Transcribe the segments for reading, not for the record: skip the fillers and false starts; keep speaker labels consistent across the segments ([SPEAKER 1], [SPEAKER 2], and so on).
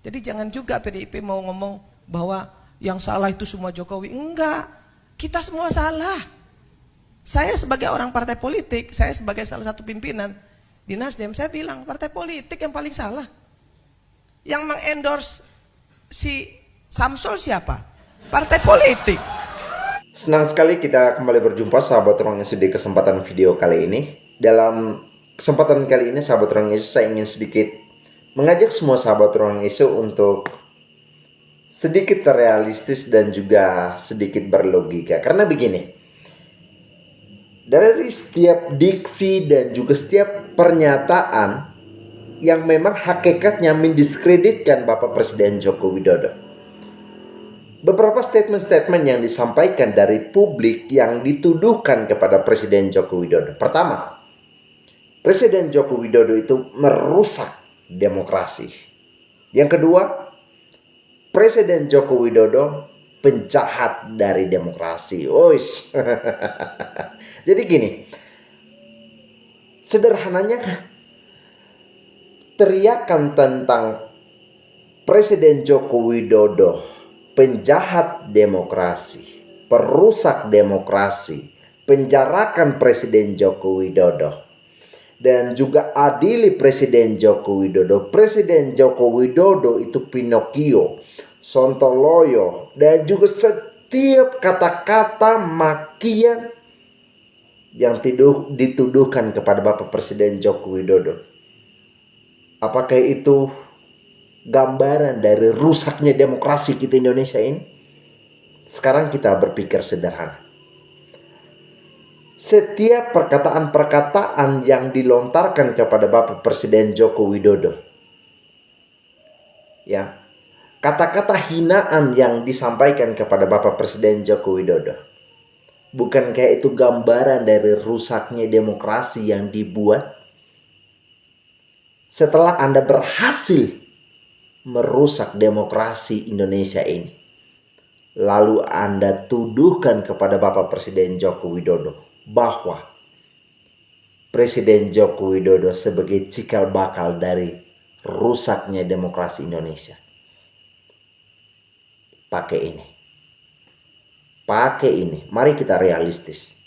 [SPEAKER 1] Jadi jangan juga PDIP mau ngomong bahwa yang salah itu semua Jokowi. Enggak, kita semua salah. Saya sebagai orang partai politik, saya sebagai salah satu pimpinan di Nasdem, saya bilang partai politik yang paling salah. Yang mengendorse si Samsul siapa? Partai politik.
[SPEAKER 2] Senang sekali kita kembali berjumpa sahabat Ruang Yesus di kesempatan video kali ini. Dalam kesempatan kali ini sahabat Ruang Yesus, saya ingin sedikit mengajak semua sahabat Ruang Yesus untuk sedikit realistis dan juga sedikit berlogika. Karena begini, dari setiap diksi dan juga setiap pernyataan yang memang hakikatnya mendiskreditkan Bapak Presiden Joko Widodo. Beberapa statement-statement yang disampaikan dari publik yang dituduhkan kepada Presiden Joko Widodo. Pertama, Presiden Joko Widodo itu merusak demokrasi. Yang kedua, Presiden Joko Widodo penjahat dari demokrasi. Oish. Jadi gini, sederhananya teriakan tentang Presiden Joko Widodo penjahat demokrasi, perusak demokrasi, penjarakan Presiden Joko Widodo, dan juga adili Presiden Joko Widodo. Presiden Joko Widodo itu Pinocchio, Sontoloyo, dan juga setiap kata-kata makian yang dituduhkan kepada Bapak Presiden Joko Widodo. Apakah itu gambaran dari rusaknya demokrasi kita Indonesia ini? Sekarang kita berpikir sederhana. Setiap perkataan-perkataan yang dilontarkan kepada Bapak Presiden Joko Widodo, ya, kata-kata hinaan yang disampaikan kepada Bapak Presiden Joko Widodo, bukankah itu gambaran dari rusaknya demokrasi yang dibuat? Setelah Anda berhasil merusak demokrasi Indonesia ini, lalu Anda tuduhkan kepada Bapak Presiden Joko Widodo bahwa Presiden Joko Widodo sebagai cikal bakal dari rusaknya demokrasi Indonesia. Pakai ini. Mari kita realistis.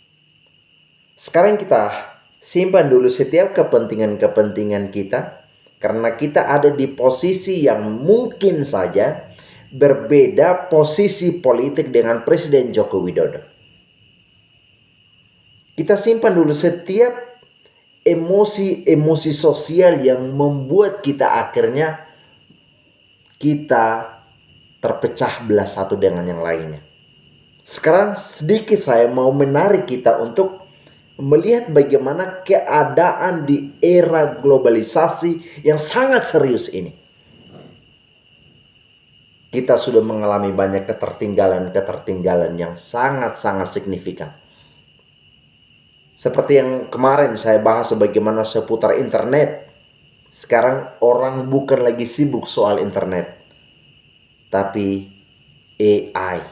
[SPEAKER 2] Sekarang kita simpan dulu setiap kepentingan-kepentingan kita, karena kita ada di posisi yang mungkin saja berbeda posisi politik dengan Presiden Joko Widodo. Kita simpan dulu setiap emosi sosial yang membuat kita akhirnya kita terpecah belah satu dengan yang lainnya. Sekarang sedikit saya mau menarik kita untuk melihat bagaimana keadaan di era globalisasi yang sangat serius ini. Kita sudah mengalami banyak ketertinggalan yang sangat-sangat signifikan. Seperti yang kemarin saya bahas bagaimana seputar internet. Sekarang orang bukan lagi sibuk soal internet, tapi AI.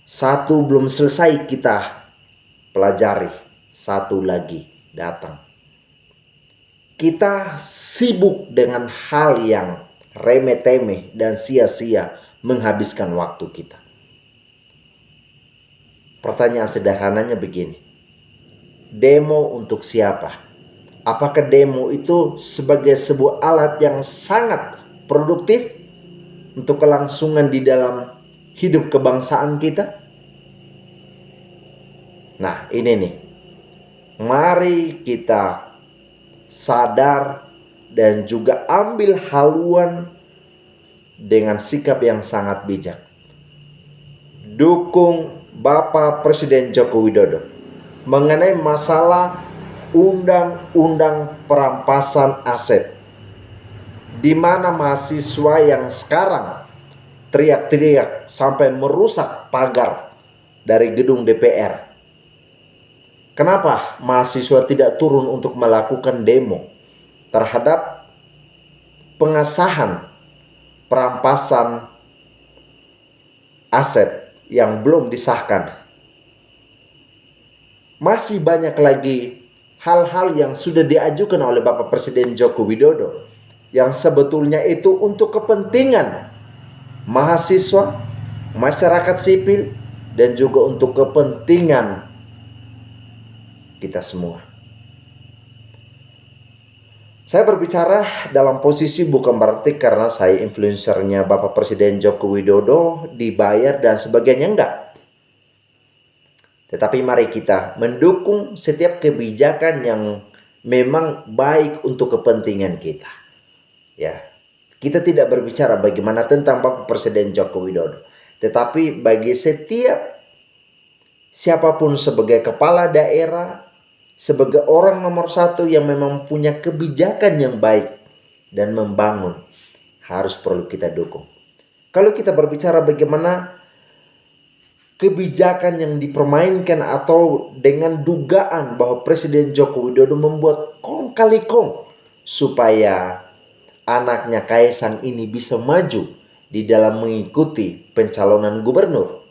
[SPEAKER 2] Satu belum selesai kita pelajari, satu lagi datang. Kita sibuk dengan hal yang remeh-temeh dan sia-sia menghabiskan waktu kita. Pertanyaan sederhananya begini. Demo untuk siapa? Apakah demo itu sebagai sebuah alat yang sangat produktif untuk kelangsungan di dalam hidup kebangsaan kita? Nah, ini nih. Mari kita sadar dan juga ambil haluan dengan sikap yang sangat bijak. Dukung Bapak Presiden Joko Widodo mengenai masalah undang-undang perampasan aset, di mana mahasiswa yang sekarang teriak-teriak sampai merusak pagar dari gedung DPR. Kenapa mahasiswa tidak turun untuk melakukan demo terhadap pengesahan perampasan aset yang belum disahkan? Masih banyak lagi hal-hal yang sudah diajukan oleh Bapak Presiden Joko Widodo yang sebetulnya itu untuk kepentingan mahasiswa, masyarakat sipil, dan juga untuk kepentingan kita semua. Saya berbicara dalam posisi bukan berarti karena saya influencernya Bapak Presiden Joko Widodo dibayar dan sebagainya, enggak. Tetapi mari kita mendukung setiap kebijakan yang memang baik untuk kepentingan kita. Ya, kita tidak berbicara bagaimana tentang Bapak Presiden Joko Widodo, tetapi bagi setiap siapapun sebagai kepala daerah, sebagai orang nomor satu yang memang punya kebijakan yang baik dan membangun, harus perlu kita dukung. Kalau kita berbicara bagaimana kebijakan yang dipermainkan atau dengan dugaan bahwa Presiden Joko Widodo membuat kong kali kong supaya anaknya Kaisang ini bisa maju di dalam mengikuti pencalonan gubernur.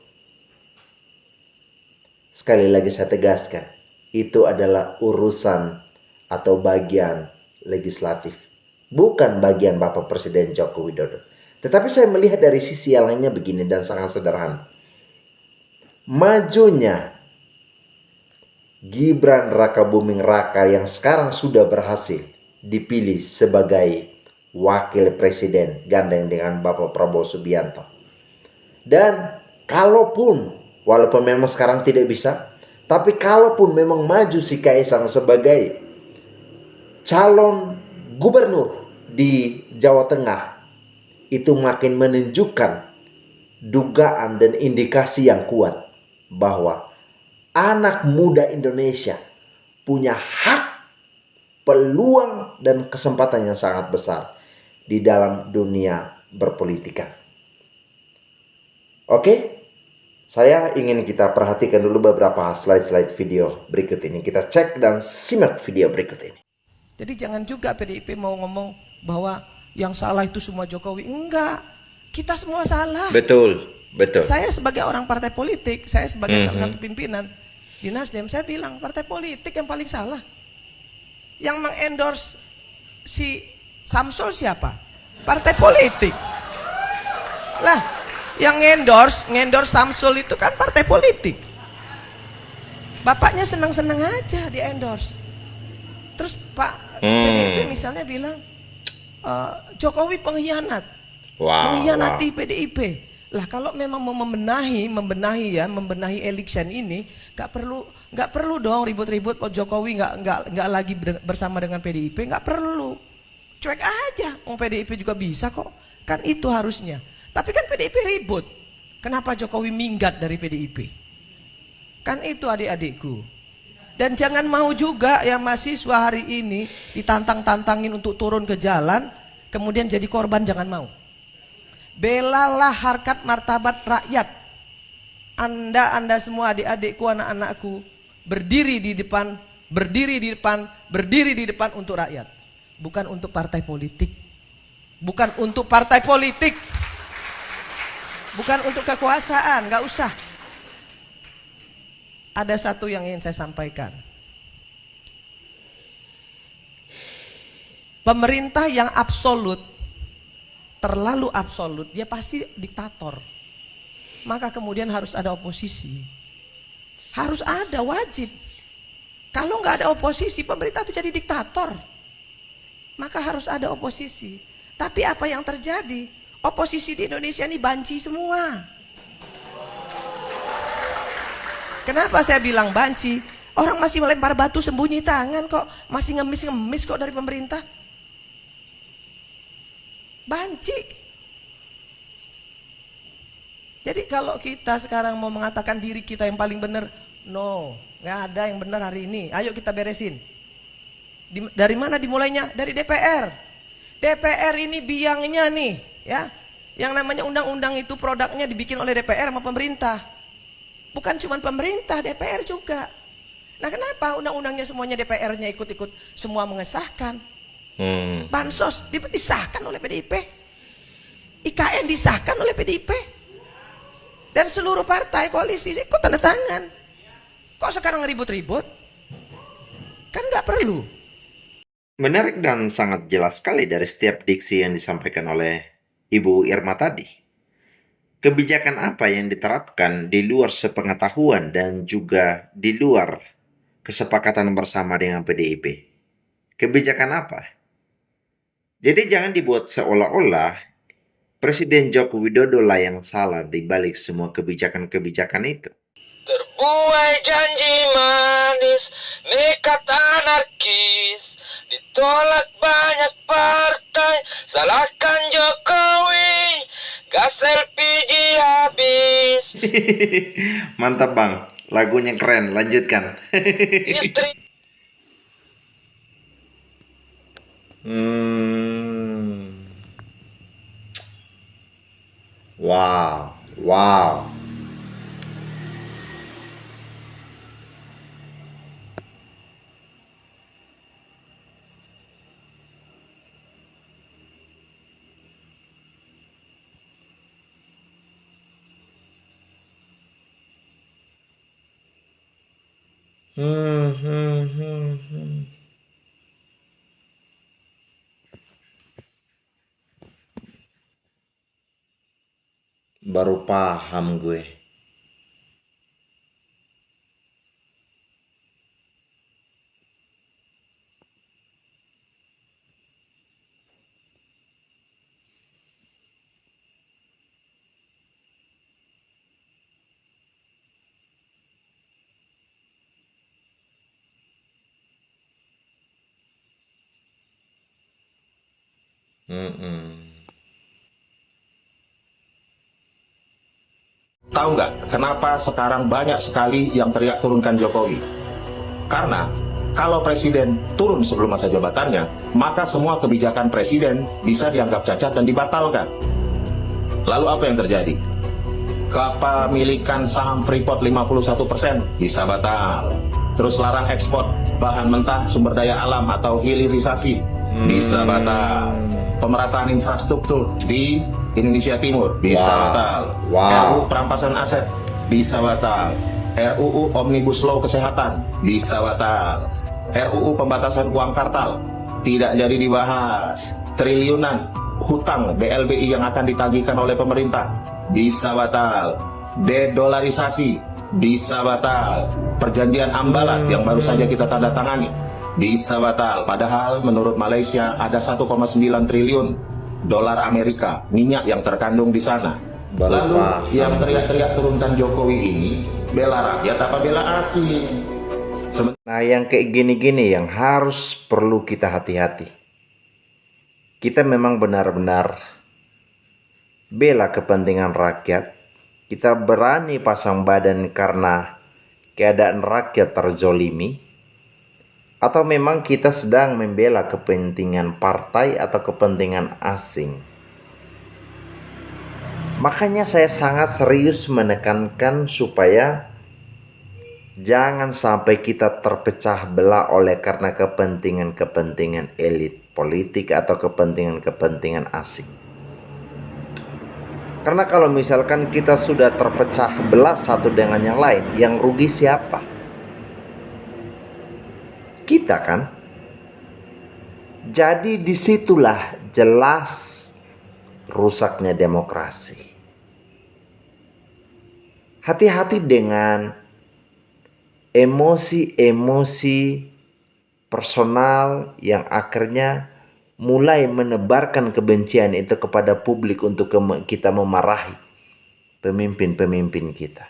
[SPEAKER 2] Sekali lagi saya tegaskan, itu adalah urusan atau bagian legislatif, bukan bagian Bapak Presiden Joko Widodo. Tetapi saya melihat dari sisi yang lainnya begini dan sangat sederhana. Majunya Gibran Rakabuming Raka yang sekarang sudah berhasil dipilih sebagai wakil presiden gandeng dengan Bapak Prabowo Subianto. Dan kalaupun, walaupun memang sekarang tidak bisa, tapi kalaupun memang maju si Kaisang sebagai calon gubernur di Jawa Tengah, itu makin menunjukkan dugaan dan indikasi yang kuat bahwa anak muda Indonesia punya hak, peluang, dan kesempatan yang sangat besar di dalam dunia berpolitikan. Oke? Saya ingin kita perhatikan dulu beberapa slide-slide video berikut ini. Kita cek dan simak video berikut ini.
[SPEAKER 1] Jadi jangan juga PDIP mau ngomong bahwa yang salah itu semua Jokowi. Enggak, kita semua salah.
[SPEAKER 2] Betul, betul.
[SPEAKER 1] Saya sebagai orang partai politik, saya sebagai salah satu pimpinan di Nasdem, saya bilang partai politik yang paling salah. Yang mengendorse si Samsul siapa? Partai politik. Lah, yang ngendorse Samsul itu kan partai politik. Bapaknya senang-senang aja di endorse. Terus Pak PDIP misalnya bilang Jokowi pengkhianat, mengkhianati PDIP. Lah kalau memang mau membenahi election ini, nggak perlu dong ribut-ribut. Jokowi nggak lagi bersama dengan PDIP, nggak perlu. Cuek aja, PDIP juga bisa kok. Kan itu harusnya. Tapi kan PDIP ribut. Kenapa Jokowi minggat dari PDIP? Kan itu adik-adikku. Dan jangan mau juga yang mahasiswa hari ini ditantang-tantangin untuk turun ke jalan, kemudian jadi korban, jangan mau. Belalah harkat martabat rakyat. Anda semua adik-adikku, anak-anakku, berdiri di depan untuk rakyat. Bukan untuk partai politik. Bukan untuk partai politik. Bukan untuk kekuasaan, nggak usah. Ada satu yang ingin saya sampaikan. Pemerintah yang absolut, terlalu absolut, dia pasti diktator. Maka kemudian harus ada oposisi. Harus ada, wajib. Kalau nggak ada oposisi, pemerintah itu jadi diktator. Maka harus ada oposisi. Tapi apa yang terjadi? Oposisi di Indonesia ini banci semua. Kenapa saya bilang banci? Orang masih melempar batu sembunyi tangan kok. Masih ngemis-ngemis kok dari pemerintah. Banci. Jadi kalau kita sekarang mau mengatakan diri kita yang paling benar, no, nggak ada yang benar hari ini. Ayo kita beresin. Dari mana dimulainya? Dari DPR. DPR ini biangnya nih, ya. Yang namanya undang-undang itu produknya dibikin oleh DPR sama pemerintah. Bukan cuma pemerintah, DPR juga. Nah, kenapa undang-undangnya semuanya DPR-nya ikut-ikut semua mengesahkan? Bansos disahkan oleh PDIP. IKN disahkan oleh PDIP. Dan seluruh partai koalisi ikut tanda tangan. Kok sekarang ribut-ribut? Kan nggak perlu.
[SPEAKER 2] Menarik dan sangat jelas sekali dari setiap diksi yang disampaikan oleh Ibu Irma tadi. Kebijakan apa yang diterapkan di luar sepengetahuan dan juga di luar kesepakatan bersama dengan PDIP? Kebijakan apa? Jadi jangan dibuat seolah-olah Presiden Joko Widodo lah yang salah di balik semua kebijakan-kebijakan itu.
[SPEAKER 3] Terbuai janji manis, nekat anarkis, ditolak banyak partai, salahkan Jokowi, gas LPG habis.
[SPEAKER 2] Mantap bang, lagunya keren, lanjutkan.
[SPEAKER 3] Istri
[SPEAKER 2] Wow, wow. Baru paham gue.
[SPEAKER 4] Tahu nggak kenapa sekarang banyak sekali yang teriak turunkan Jokowi? Karena kalau presiden turun sebelum masa jabatannya, maka semua kebijakan presiden bisa dianggap cacat dan dibatalkan. Lalu apa yang terjadi? Kepemilikan saham Freeport 51% bisa batal. Terus larang ekspor bahan mentah sumber daya alam atau hilirisasi bisa batal. Pemerataan infrastruktur di Indonesia Timur bisa batal. RUU perampasan aset bisa batal. RUU Omnibus Law Kesehatan bisa batal. RUU pembatasan uang kartal tidak jadi dibahas. Triliunan hutang BLBI yang akan ditagihkan oleh pemerintah bisa batal. Dedolarisasi bisa batal. Perjanjian Ambalat yang baru saja kita tanda tangani bisa batal. Padahal menurut Malaysia ada 1,9 triliun dolar Amerika minyak yang terkandung di sana. Lalu yang teriak-teriak turunkan Jokowi ini bela rakyat apa bela asing?
[SPEAKER 2] Nah yang kayak gini-gini yang harus perlu kita hati-hati. Kita memang benar-benar bela kepentingan rakyat. Kita berani pasang badan karena keadaan rakyat terzolimi. Atau memang kita sedang membela kepentingan partai atau kepentingan asing. Makanya saya sangat serius menekankan supaya jangan sampai kita terpecah belah oleh karena kepentingan-kepentingan elit politik atau kepentingan-kepentingan asing. Karena kalau misalkan kita sudah terpecah belah satu dengan yang lain, yang rugi siapa? Kita kan. Jadi disitulah jelas rusaknya demokrasi. Hati-hati dengan emosi-emosi personal yang akhirnya mulai menebarkan kebencian itu kepada publik untuk kita memarahi pemimpin-pemimpin kita.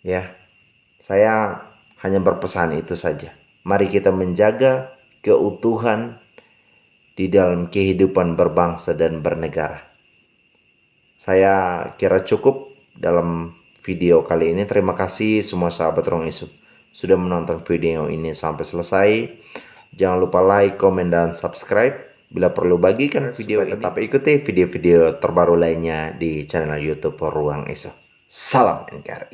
[SPEAKER 2] Ya, saya hanya berpesan itu saja. Mari kita menjaga keutuhan di dalam kehidupan berbangsa dan bernegara. Saya kira cukup dalam video kali ini. Terima kasih semua sahabat Ruang Isu sudah menonton video ini sampai selesai. Jangan lupa like, komen, dan subscribe. Bila perlu bagikan video ini. Tetap ikuti video-video terbaru lainnya di channel YouTube Ruang Isu. Salam NKRI.